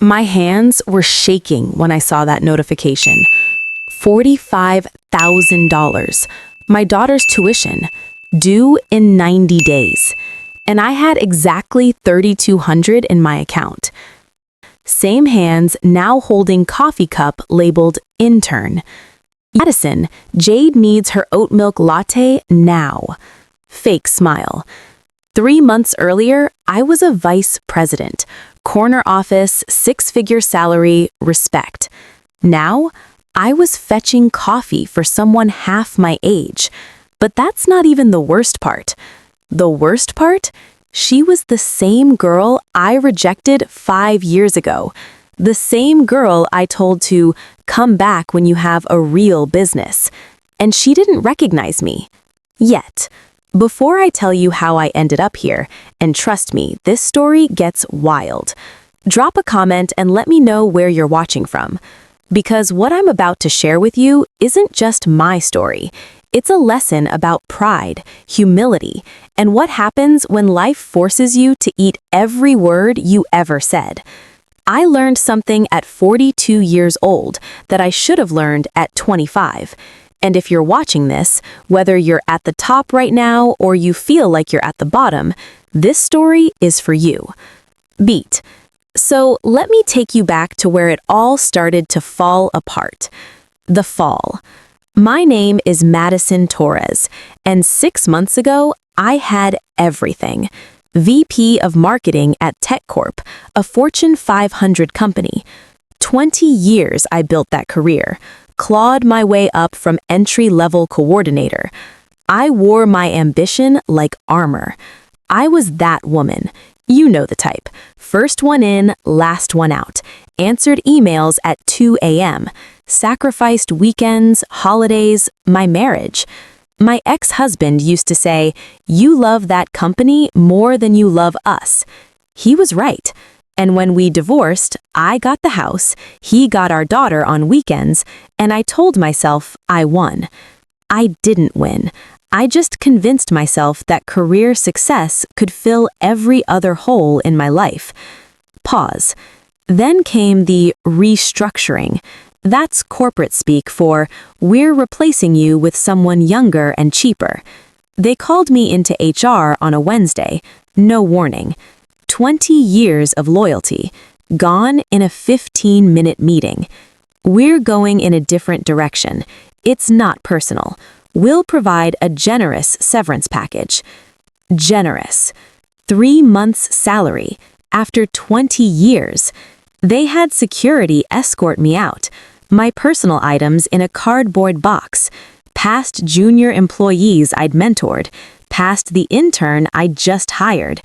My hands were shaking when I saw that notification. $45,000. My daughter's tuition, due in 90 days. And I had exactly $3,200 in my account. Same hands now holding coffee cup labeled Intern. Madison, Jade needs her oat milk latte now. Fake smile. 3 months earlier, I was a vice president. Corner office, 6-figure salary, respect. Now, I was fetching coffee for someone half my age. But that's not even the worst part. The worst part? She was the same girl I rejected 5 years ago. The same girl I told to come back when you have a real business. And she didn't recognize me. Yet. Before I tell you how I ended up here, and trust me, this story gets wild. Drop a comment and let me know where you're watching from. Because what I'm about to share with you isn't just my story. It's a lesson about pride, humility, and what happens when life forces you to eat every word you ever said. I learned something at 42 years old that I should have learned at 25. And if you're watching this, whether you're at the top right now or you feel like you're at the bottom, this story is for you. Beat. So let me take you back to where it all started to fall apart. The fall. My name is Madison Torres, and 6 months ago, I had everything. VP of Marketing at TechCorp, a Fortune 500 company. 20 years I built that career. Clawed my way up from entry-level coordinator. I wore my ambition like armor. I was that woman. You know the type. First one in, last one out. Answered emails at 2 a.m. Sacrificed weekends, holidays, my marriage. My ex-husband used to say, "You love that company more than you love us." He was right. And when we divorced, I got the house, he got our daughter on weekends, and I told myself I won. I didn't win. I just convinced myself that career success could fill every other hole in my life. Pause. Then came the restructuring. That's corporate speak for, we're replacing you with someone younger and cheaper. They called me into HR on a Wednesday. No warning. 20 years of loyalty, gone in a 15-minute meeting. We're going in a different direction. It's not personal. We'll provide a generous severance package. Generous. 3 months' salary, after 20 years. They had security escort me out. My personal items in a cardboard box. Past junior employees I'd mentored. Past the intern I'd just hired.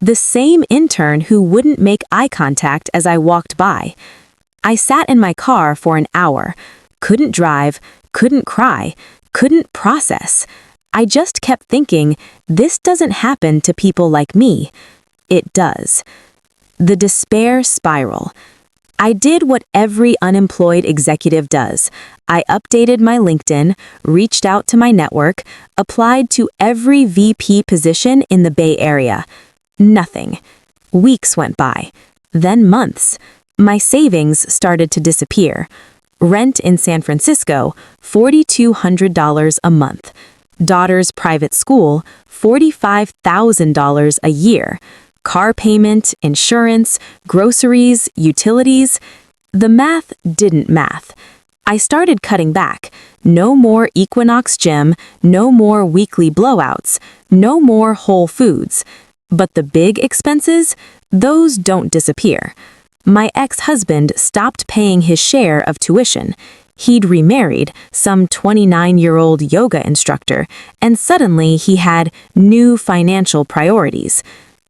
The same intern who wouldn't make eye contact as I walked by. I sat in my car for an hour. Couldn't drive, couldn't cry, couldn't process. I just kept thinking, this doesn't happen to people like me. It does. The despair spiral. I did what every unemployed executive does. I updated my LinkedIn, reached out to my network, applied to every VP position in the Bay Area. Nothing. Weeks went by. Then months. My savings started to disappear. Rent in San Francisco, $4,200 a month. Daughter's private school, $45,000 a year. Car payment, insurance, groceries, utilities. The math didn't math. I started cutting back. No more Equinox Gym, no more weekly blowouts, no more Whole Foods. But the big expenses, those don't disappear. My ex-husband stopped paying his share of tuition. He'd remarried some 29-year-old yoga instructor, and suddenly he had new financial priorities.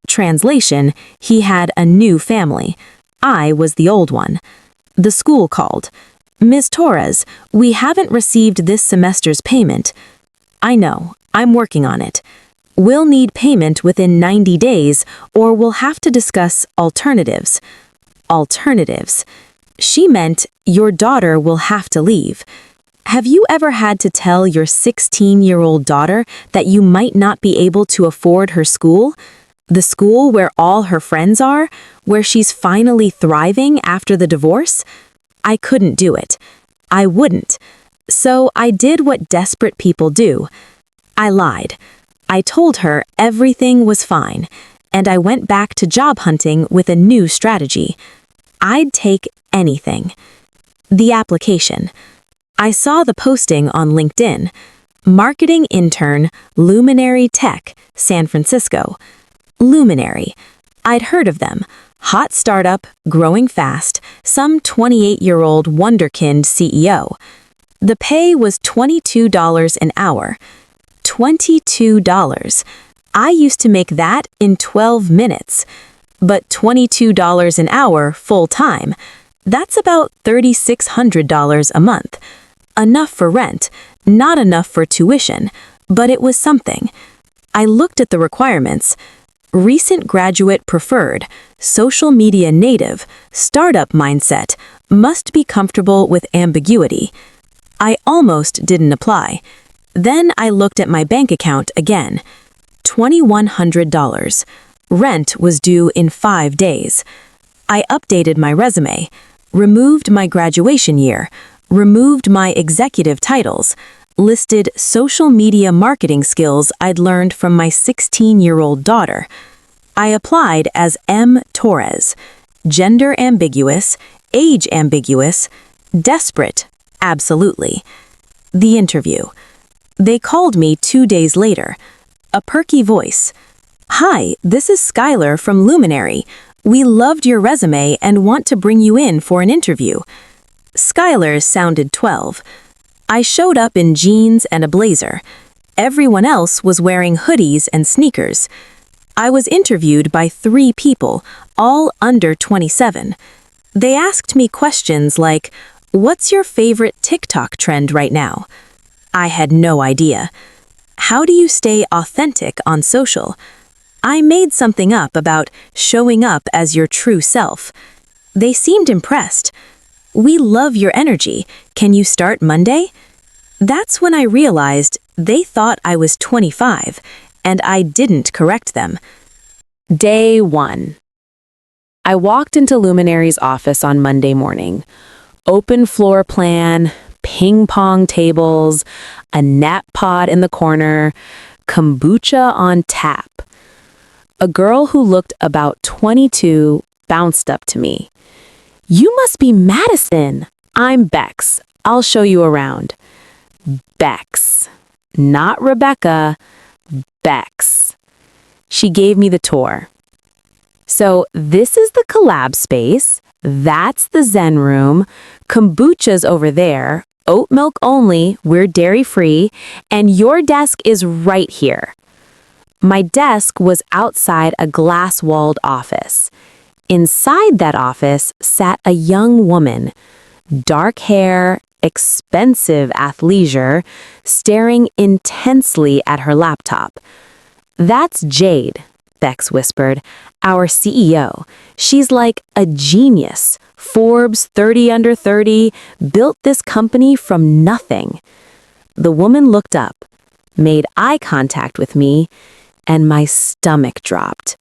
Translation, he had a new family. I was the old one. The school called. "Ms. Torres, we haven't received this semester's payment." "I know, I'm working on it." "We'll need payment within 90 days, or we'll have to discuss alternatives." Alternatives. She meant your daughter will have to leave. Have you ever had to tell your 16-year-old daughter that you might not be able to afford her school? The school where all her friends are, where she's finally thriving after the divorce? I couldn't do it. I wouldn't. So I did what desperate people do. I lied. I told her everything was fine, and I went back to job hunting with a new strategy. I'd take anything. The application. I saw the posting on LinkedIn. Marketing intern, Luminary Tech, San Francisco. Luminary. I'd heard of them. Hot startup, growing fast, some 28-year-old wonderkind CEO. The pay was $22 an hour. $22. I used to make that in 12 minutes. But $22 an hour full-time, that's about $3,600 a month. Enough for rent, not enough for tuition, but it was something. I looked at the requirements. Recent graduate preferred, social media native, startup mindset, must be comfortable with ambiguity. I almost didn't apply. Then I looked at my bank account again. $2,100. Rent was due in 5 days. I updated my resume, removed my graduation year, removed my executive titles, listed social media marketing skills I'd learned from my 16-year-old daughter. I applied as M. Torres, gender ambiguous, age ambiguous, desperate, absolutely. The interview. They called me 2 days later. A perky voice. "Hi, this is Skylar from Luminary. We loved your resume and want to bring you in for an interview." Skylar sounded 12. I showed up in jeans and a blazer. Everyone else was wearing hoodies and sneakers. I was interviewed by 3 people, all under 27. They asked me questions like, "What's your favorite TikTok trend right now?" I had no idea. "How do you stay authentic on social?" I made something up about showing up as your true self. They seemed impressed. "We love your energy. Can you start Monday?" That's when I realized they thought I was 25, and I didn't correct them. Day 1. I walked into Luminary's office on Monday morning. Open floor plan, ping pong tables, a nap pod in the corner, kombucha on tap. A girl who looked about 22 bounced up to me. "You must be Madison." "I'm Bex. I'll show you around." Bex. Not Rebecca. Bex. She gave me the tour. "So this is the collab space. That's the Zen room. Kombucha's over there. Oat milk only. We're dairy-free. And your desk is right here." My desk was outside a glass-walled office. Inside that office sat a young woman, dark hair, expensive athleisure, staring intensely at her laptop. "That's Jade," Bex whispered, "our CEO. She's like a genius. Forbes 30 under 30, built this company from nothing." The woman looked up, made eye contact with me, and my stomach dropped.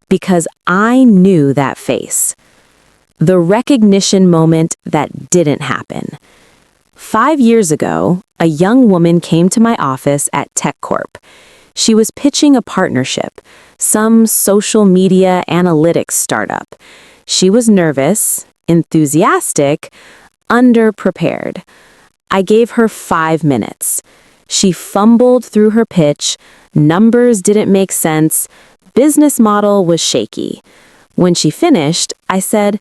Because I knew that face. The recognition moment that didn't happen. 5 years ago, a young woman came to my office at TechCorp. She was pitching a partnership, some social media analytics startup. She was nervous, enthusiastic, underprepared. I gave her 5 minutes. She fumbled through her pitch, numbers didn't make sense, business model was shaky. When she finished, I said,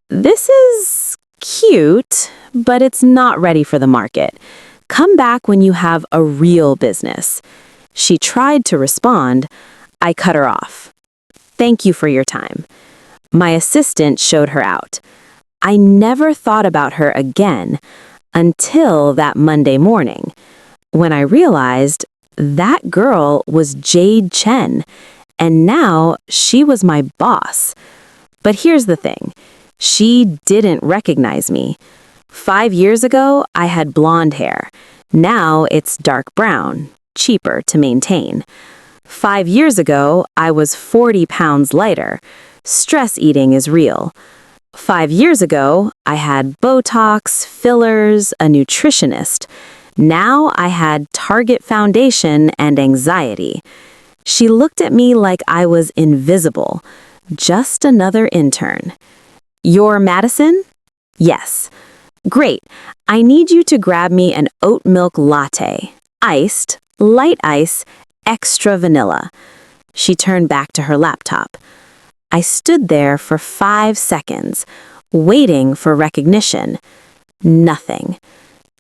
"This is cute, but it's not ready for the market. Come back when you have a real business." She tried to respond. I cut her off. "Thank you for your time." My assistant showed her out. I never thought about her again until that Monday morning, when I realized that girl was Jade Chen, and now she was my boss. But here's the thing. She didn't recognize me. 5 years ago, I had blonde hair. Now it's dark brown, cheaper to maintain. 5 years ago, I was 40 pounds lighter. Stress eating is real. 5 years ago, I had Botox, fillers, a nutritionist. Now I had Target foundation and anxiety. She looked at me like I was invisible. Just another intern. You're Madison? Yes. Great. I need you to grab me an oat milk latte. Iced, light ice, extra vanilla. She turned back to her laptop. I stood there for 5 seconds, waiting for recognition. Nothing.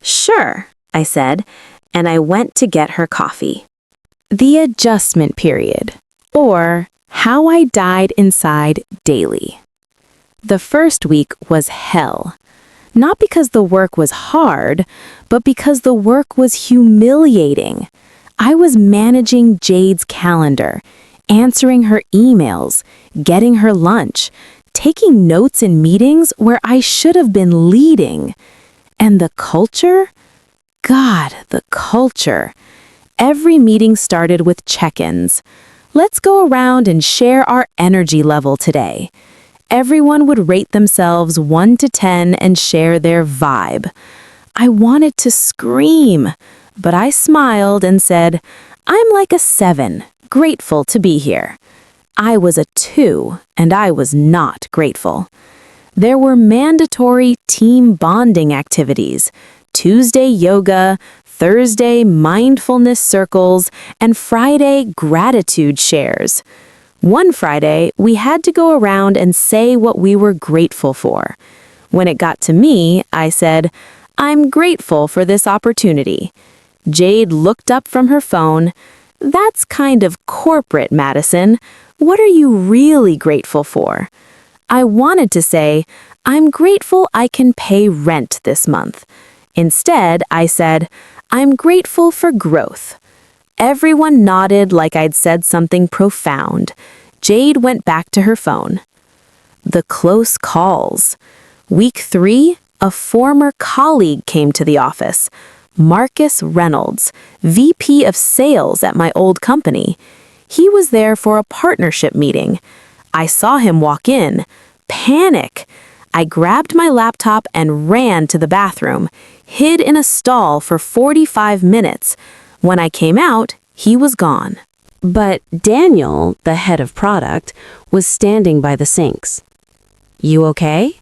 Sure, I said, and I went to get her coffee. The adjustment period, or how I died inside daily. The first week was hell. Not because the work was hard, but because the work was humiliating. I was managing Jade's calendar, answering her emails, getting her lunch, taking notes in meetings where I should have been leading. And the culture? God, the culture. Every meeting started with check-ins. Let's go around and share our energy level today. Everyone would rate themselves 1 to 10 and share their vibe. I wanted to scream, but I smiled and said, I'm like a 7, grateful to be here. I was a 2, and I was not grateful. There were mandatory team bonding activities, Tuesday yoga, Thursday mindfulness circles, and Friday gratitude shares. One Friday, we had to go around and say what we were grateful for. When it got to me, I said, I'm grateful for this opportunity. Jade looked up from her phone. That's kind of corporate, Madison. What are you really grateful for? I wanted to say, I'm grateful I can pay rent this month. Instead, I said, I'm grateful for growth. Everyone nodded like I'd said something profound. Jade went back to her phone. The close calls. Week 3, a former colleague came to the office. Marcus Reynolds, VP of Sales at my old company. He was there for a partnership meeting. I saw him walk in. Panic. I grabbed my laptop and ran to the bathroom, hid in a stall for 45 minutes. When I came out, he was gone. But Daniel, the head of product, was standing by the sinks. You okay?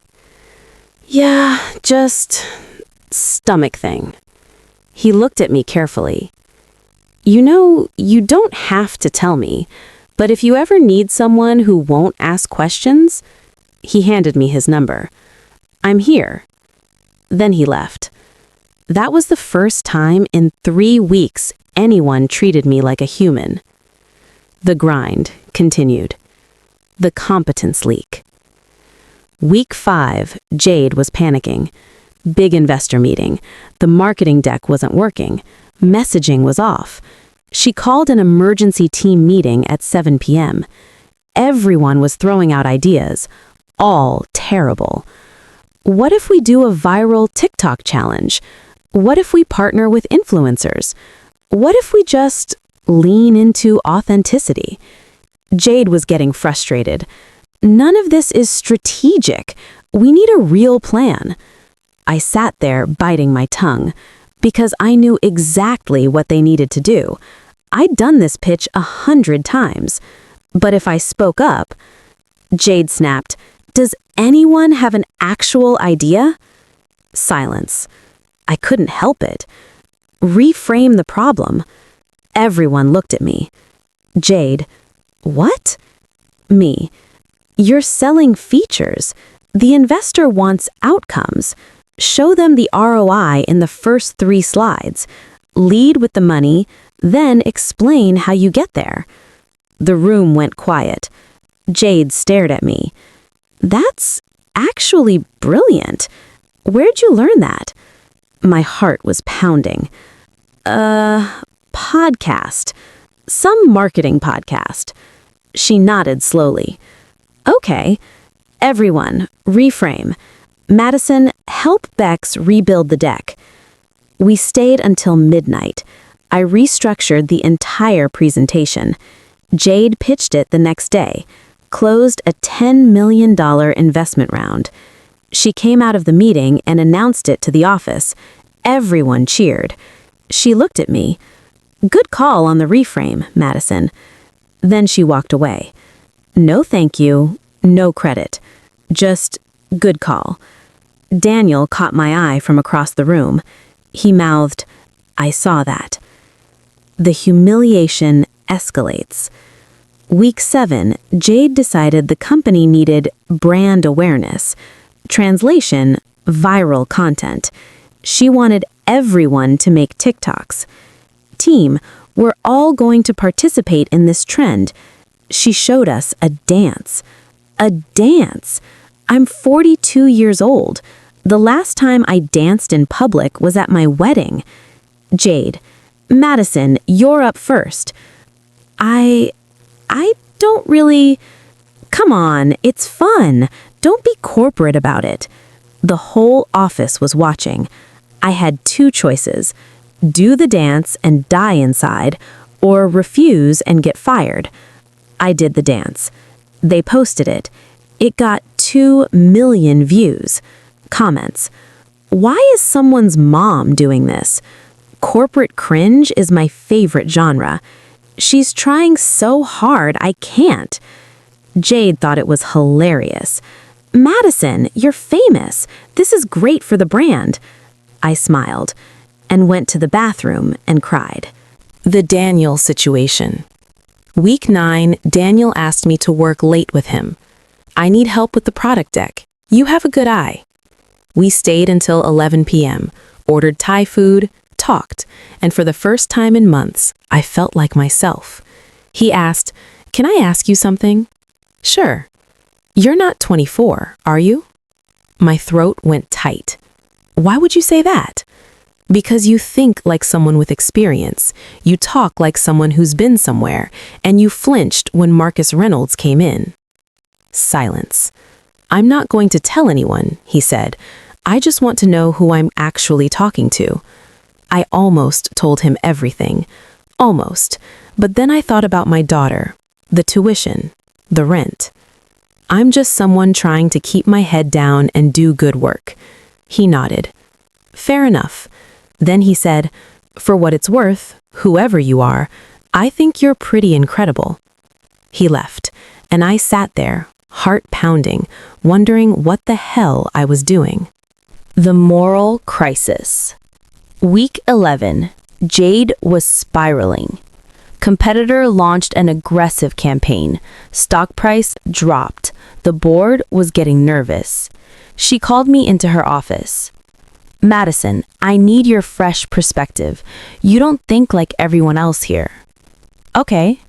Yeah, just stomach thing. He looked at me carefully. You know, you don't have to tell me, but if you ever need someone who won't ask questions, he handed me his number. I'm here. Then he left. That was the first time in 3 weeks anyone treated me like a human. The grind continued. The competence leak. Week 5, Jade was panicking. Big investor meeting. The marketing deck wasn't working. Messaging was off. She called an emergency team meeting at 7 p.m. Everyone was throwing out ideas. All terrible. What if we do a viral TikTok challenge? What if we partner with influencers? What if we just lean into authenticity? Jade was getting frustrated. None of this is strategic. We need a real plan. I sat there biting my tongue because I knew exactly what they needed to do. I'd done this pitch 100 times. But if I spoke up, Jade snapped, Does anyone have an actual idea? Silence. I couldn't help it. Reframe the problem. Everyone looked at me. Jade, what? Me, you're selling features. The investor wants outcomes. Show them the ROI in the first 3 slides. Lead with the money, then explain how you get there. The room went quiet. Jade stared at me. That's actually brilliant. Where'd you learn that? My heart was pounding. Podcast. Some marketing podcast. She nodded slowly. Okay. Everyone, reframe. Madison, help Bex rebuild the deck. We stayed until midnight. I restructured the entire presentation. Jade pitched it the next day, closed a $10 million investment round. She came out of the meeting and announced it to the office. Everyone cheered. She looked at me. "Good call on the reframe, Madison." Then she walked away. No thank you, no credit. Just good call. Daniel caught my eye from across the room. He mouthed, "I saw that." The humiliation escalates. Week 7, Jade decided the company needed brand awareness. Translation, viral content. She wanted everyone to make TikToks. "Team, we're all going to participate in this trend." She showed us a dance. A dance! I'm 42 years old. The last time I danced in public was at my wedding. Jade, "Madison, you're up first." I don't really... Come on, it's fun. Don't be corporate about it. The whole office was watching. I had 2 choices: do the dance and die inside, or refuse and get fired. I did the dance. They posted it. It got 2 million views. Comments: "Why is someone's mom doing this? Corporate cringe is my favorite genre. She's trying so hard I can't." Jade thought it was hilarious. "Madison, you're famous. This is great for the brand." I smiled and went to the bathroom and cried. The Daniel situation. Week 9, Daniel asked me to work late with him. "I need help with the product deck. You have a good eye." We stayed until 11 p.m., ordered Thai food, talked, and for the first time in months, I felt like myself. He asked, "Can I ask you something?" "Sure." "You're not 24, are you?" My throat went tight. "Why would you say that?" "Because you think like someone with experience. You talk like someone who's been somewhere, and you flinched when Marcus Reynolds came in." Silence. "I'm not going to tell anyone," he said. "I just want to know who I'm actually talking to." I almost told him everything. Almost. But then I thought about my daughter, the tuition, the rent. "I'm just someone trying to keep my head down and do good work." He nodded. "Fair enough." Then he said, "For what it's worth, whoever you are, I think you're pretty incredible." He left, and I sat there, heart pounding, wondering what the hell I was doing. The moral crisis. Week 11. Jade was spiraling. Competitor launched an aggressive campaign. Stock price dropped. The board was getting nervous. She called me into her office. "Madison, I need your fresh perspective. You don't think like everyone else here." "Okay."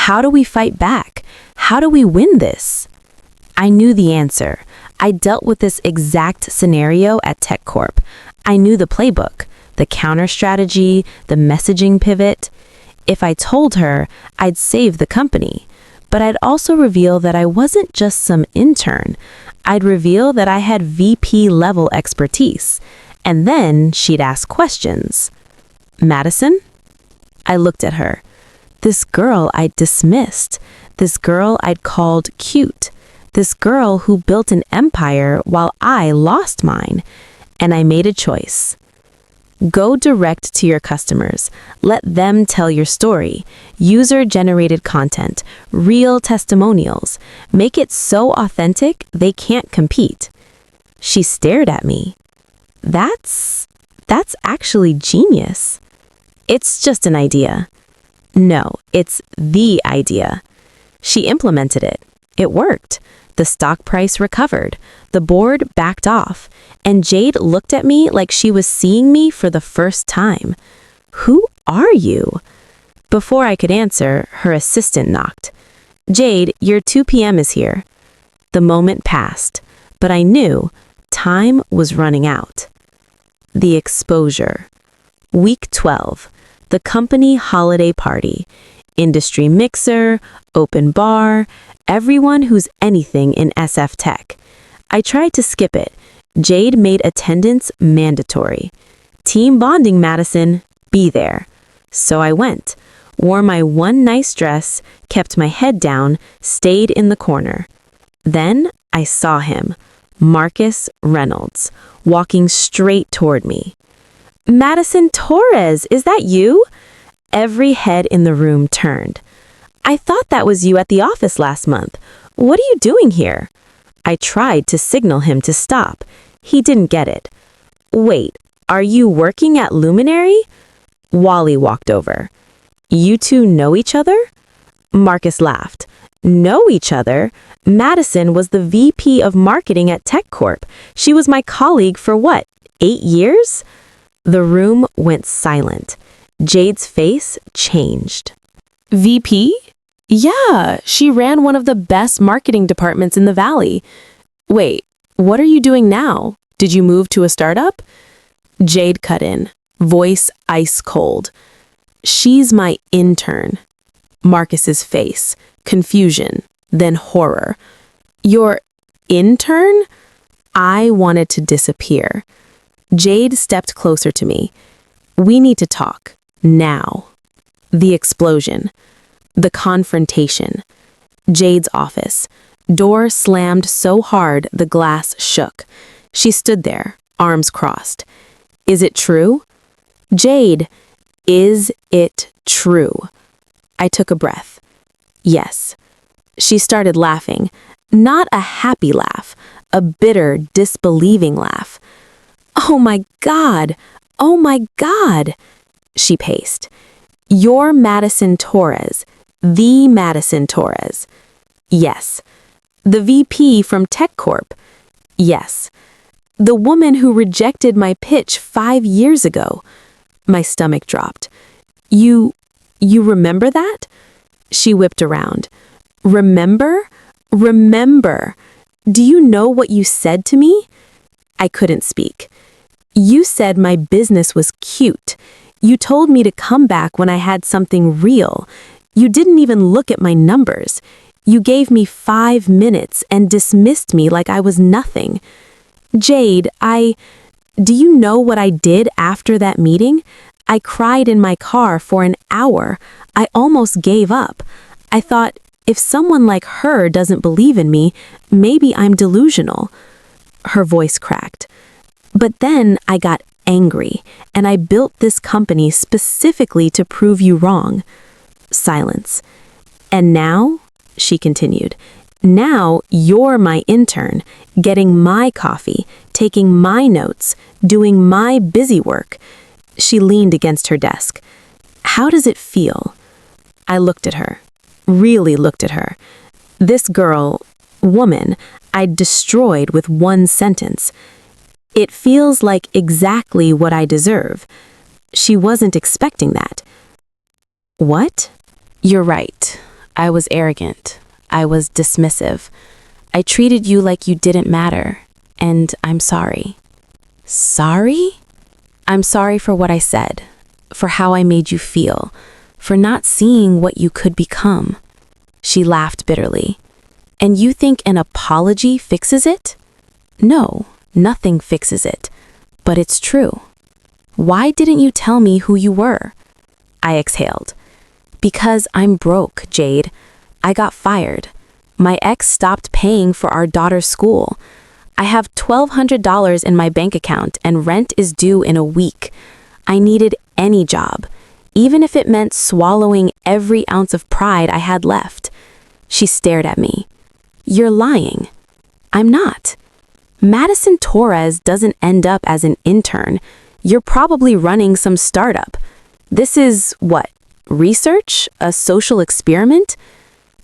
"How do we fight back? How do we win this?" I knew the answer. I dealt with this exact scenario at TechCorp. I knew the playbook, the counter strategy, the messaging pivot. If I told her, I'd save the company. But I'd also reveal that I wasn't just some intern. I'd reveal that I had VP level expertise. And then she'd ask questions. "Madison?" I looked at her. This girl I'd dismissed. This girl I'd called cute. This girl who built an empire while I lost mine. And I made a choice. Go direct to your customers. Let them tell your story. User-generated content, real testimonials. Make it so authentic they can't compete. She stared at me. That's actually genius." "It's just an idea." "No, it's the idea." She implemented it. It worked. The stock price recovered. The board backed off. And Jade looked at me like she was seeing me for the first time. "Who are you?" Before I could answer, her assistant knocked. "Jade, your 2 p.m. is here." The moment passed, but I knew time was running out. The exposure. Week 12. The company holiday party. Industry mixer, open bar, everyone who's anything in SF Tech. I tried to skip it. Jade made attendance mandatory. "Team bonding, Madison. Be there." So I went, wore my one nice dress, kept my head down, stayed in the corner. Then I saw him, Marcus Reynolds, walking straight toward me. Madison Torres, is that you? Every head in the room turned. I thought that was you at the office last month. What are you doing here? I tried to signal him to stop. He didn't get it. Wait, are you working at Luminary? Wally walked over. You two know each other? Marcus laughed. Know each other? Madison was the VP of marketing at Tech Corp. She was my colleague for what, 8 years? The room went silent. Jade's face changed. VP? Yeah, she ran one of the best marketing departments in the Valley. Wait, what are you doing now? Did you move to a startup? Jade cut in, voice ice cold. She's my intern. Marcus's face, confusion, then horror. Your intern? I wanted to disappear. Jade stepped closer to me. We need to talk. Now. The explosion. The confrontation. Jade's office. Door slammed so hard the glass shook. She stood there, arms crossed. Is it true? Jade, is it true? I took a breath. Yes. She started laughing. Not a happy laugh, a bitter, disbelieving laugh. Oh my God! Oh my God! She paced. You're Madison Torres. The Madison Torres. Yes. The VP from Tech Corp. Yes. The woman who rejected my pitch 5 years ago. My stomach dropped. You remember that? She whipped around. Remember? Remember. Do you know what you said to me? I couldn't speak. You said my business was cute. You told me to come back when I had something real. You didn't even look at my numbers. You gave me 5 minutes and dismissed me like I was nothing. Jade, do you know what I did after that meeting? I cried in my car for an hour. I almost gave up. I thought, if someone like her doesn't believe in me, maybe I'm delusional. Her voice cracked. But then I got angry, and I built this company specifically to prove you wrong. Silence. And now, she continued, now you're my intern, getting my coffee, taking my notes, doing my busy work. She leaned against her desk. How does it feel? I looked at her, really looked at her. This girl, woman, I'd destroyed with one sentence. It feels like exactly what I deserve. She wasn't expecting that. What? You're right. I was arrogant. I was dismissive. I treated you like you didn't matter. And I'm sorry. Sorry? I'm sorry for what I said, for how I made you feel, for not seeing what you could become. She laughed bitterly. And you think an apology fixes it? No, nothing fixes it. But it's true. Why didn't you tell me who you were? I exhaled. Because I'm broke, Jade. I got fired. My ex stopped paying for our daughter's school. I have $1,200 in my bank account and rent is due in a week. I needed any job, even if it meant swallowing every ounce of pride I had left. She stared at me. You're lying. I'm not. Madison Torres doesn't end up as an intern. You're probably running some startup. This is what? Research? A social experiment?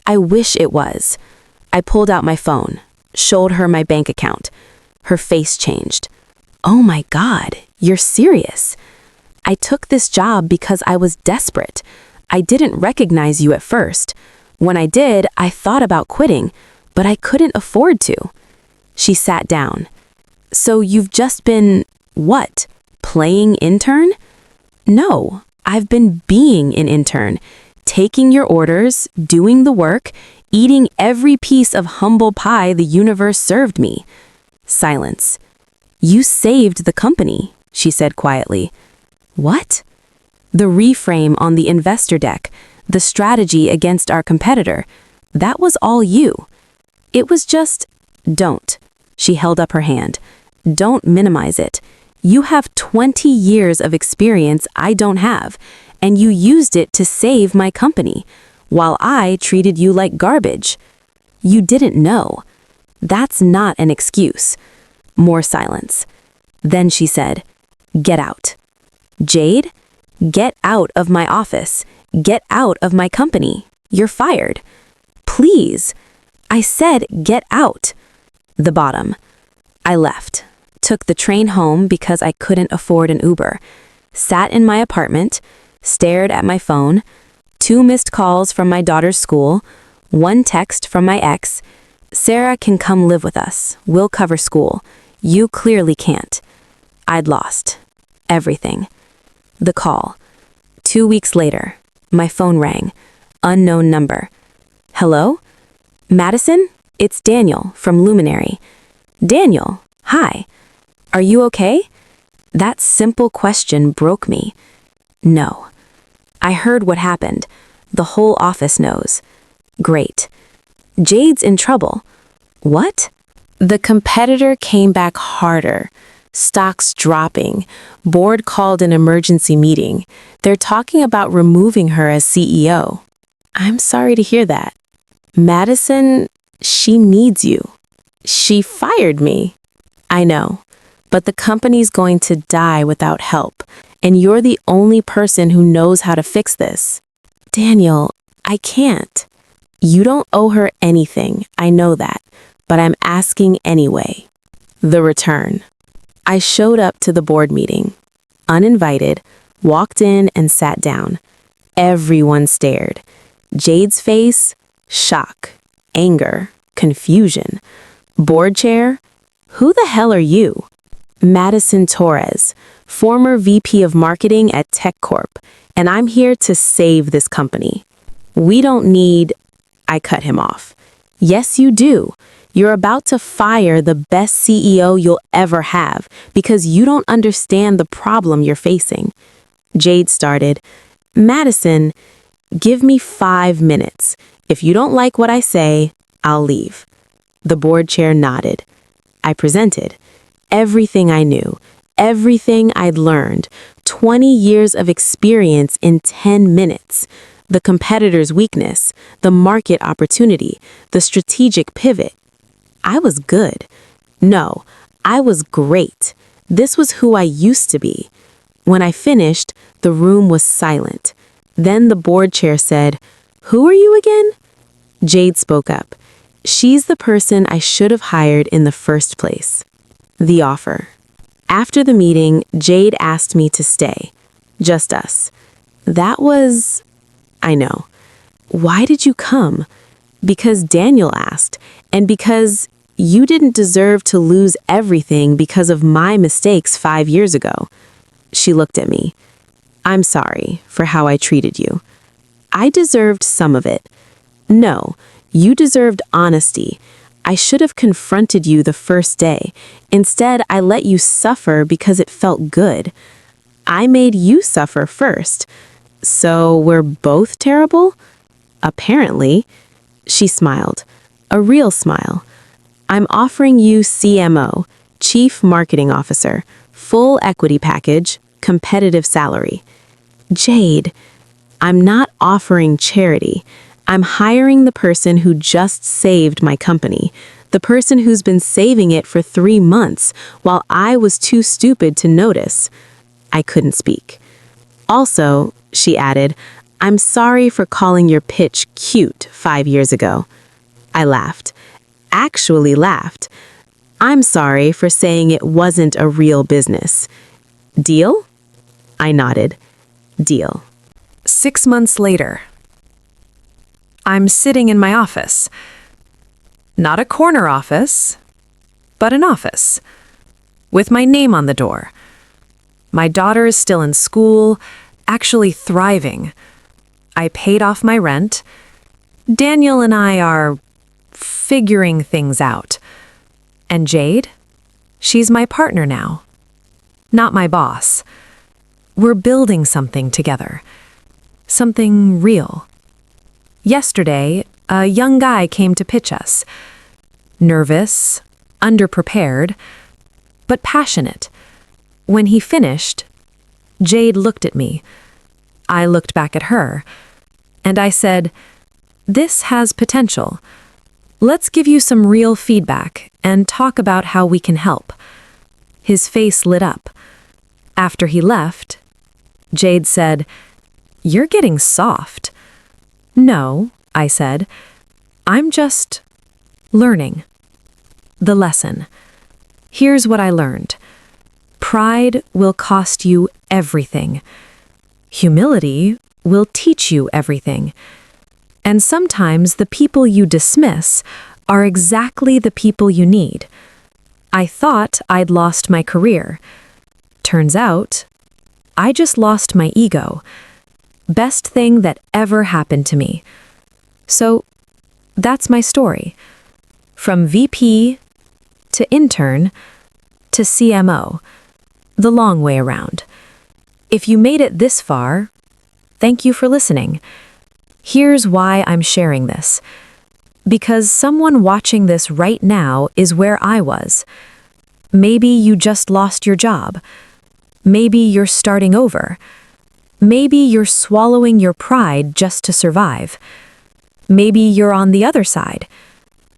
I wish it was. I pulled out my phone, showed her my bank account. Her face changed. Oh my God, you're serious. I took this job because I was desperate. I didn't recognize you at first. When I did, I thought about quitting, but I couldn't afford to. She sat down. So you've just been, what, playing intern? No, I've been being an intern, taking your orders, doing the work, eating every piece of humble pie the universe served me. Silence. You saved the company, she said quietly. What? The reframe on the investor deck, the strategy against our competitor, that was all you. It was just, don't. She held up her hand. Don't minimize it. You have 20 years of experience I don't have, and you used it to save my company, while I treated you like garbage. You didn't know. That's not an excuse. More silence. Then she said, "Get out." "Jade, get out of my office. Get out of my company. You're fired." "Please." I said, "Get out." The bottom. I left. Took the train home because I couldn't afford an Uber. Sat in my apartment, stared at my phone, 2 missed calls from my daughter's school, 1 text from my ex. "Sarah can come live with us. We'll cover school. You clearly can't." I'd lost everything. The call. 2 weeks later, my phone rang. Unknown number. "Hello? Madison? It's Daniel from Luminary." "Daniel, hi. Are you okay?" That simple question broke me. No. I heard what happened. The whole office knows. Great. Jade's in trouble. What? The competitor came back harder. Stocks dropping. Board called an emergency meeting. They're talking about removing her as CEO. I'm sorry to hear that. Madison, she needs you. She fired me. I know, but the company's going to die without help, and you're the only person who knows how to fix this. Daniel, I can't. You don't owe her anything, I know that, but I'm asking anyway. The return. I showed up to the board meeting, uninvited, walked in and sat down. Everyone stared. Jade's face, shock, anger, confusion. Board chair, who the hell are you? Madison Torres, former VP of Marketing at Tech Corp, and I'm here to save this company. We don't need... I cut him off. Yes, you do. You're about to fire the best CEO you'll ever have because you don't understand the problem you're facing. Jade started, "Madison, give me 5 minutes. If you don't like what I say, I'll leave." The board chair nodded. I presented everything I knew, everything I'd learned, 20 years of experience in 10 minutes. The competitor's weakness, the market opportunity, the strategic pivot. I was good. No, I was great. This was who I used to be. When I finished, the room was silent. Then the board chair said, "Who are you again?" Jade spoke up. "She's the person I should have hired in the first place." The offer. After the meeting, Jade asked me to stay. Just us. That was... I know. Why did you come? Because Daniel asked, and because you didn't deserve to lose everything because of my mistakes 5 years ago. She looked at me. I'm sorry for how I treated you. I deserved some of it. No, you deserved honesty. I should have confronted you the first day. Instead, I let you suffer because it felt good. I made you suffer first. So we're both terrible? Apparently. She smiled. A real smile. I'm offering you CMO, Chief Marketing Officer, full equity package, competitive salary. Jade, I'm not offering charity. I'm hiring the person who just saved my company, the person who's been saving it for 3 months while I was too stupid to notice. I couldn't speak. Also, she added, I'm sorry for calling your pitch cute 5 years ago. I laughed. Actually laughed. I'm sorry for saying it wasn't a real business. Deal? I nodded. Deal. 6 months later. I'm sitting in my office. Not a corner office, but an office. With my name on the door. My daughter is still in school, actually thriving. I paid off my rent. Daniel and I are figuring things out. And Jade? She's my partner now. Not my boss. We're building something together. Something real. Yesterday, a young guy came to pitch us. Nervous, underprepared, but passionate. When he finished, Jade looked at me. I looked back at her, and I said, "This has potential. Let's give you some real feedback and talk about how we can help." His face lit up. After he left, Jade said, "You're getting soft." "No," I said. "I'm just learning." The lesson. Here's what I learned. Pride will cost you everything. Humility will teach you everything. And sometimes the people you dismiss are exactly the people you need. I thought I'd lost my career. Turns out, I just lost my ego. Best thing that ever happened to me. So, that's my story. From VP to intern to CMO. The long way around. If you made it this far, thank you for listening. Here's why I'm sharing this. Because someone watching this right now is where I was. Maybe you just lost your job. Maybe you're starting over. Maybe you're swallowing your pride just to survive. Maybe you're on the other side.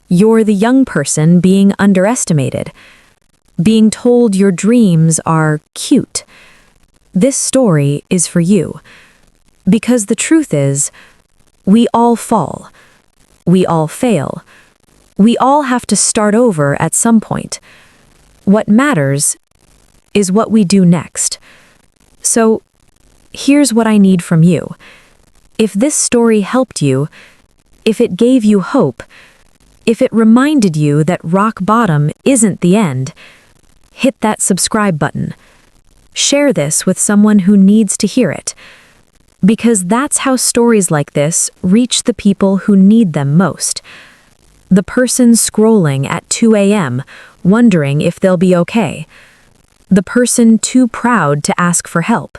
You're the young person being underestimated, being told your dreams are cute. This story is for you. Because the truth is, we all fall. We all fail. We all have to start over at some point. What matters is what we do next. So, here's what I need from you. If this story helped you, if it gave you hope, if it reminded you that rock bottom isn't the end, hit that subscribe button. Share this with someone who needs to hear it. Because that's how stories like this reach the people who need them most. The person scrolling at 2 a.m., wondering if they'll be okay. The person too proud to ask for help.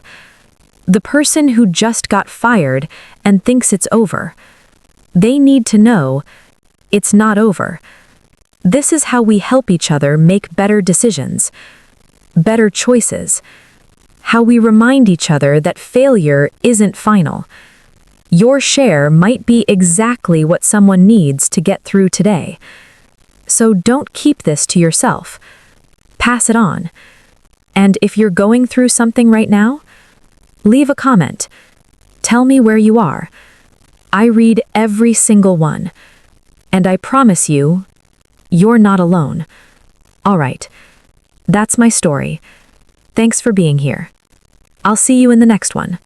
The person who just got fired and thinks it's over. They need to know it's not over. This is how we help each other make better decisions, better choices. How we remind each other that failure isn't final. Your share might be exactly what someone needs to get through today. So don't keep this to yourself. Pass it on. And if you're going through something right now, leave a comment. Tell me where you are. I read every single one. And I promise you, you're not alone. All right. That's my story. Thanks for being here. I'll see you in the next one.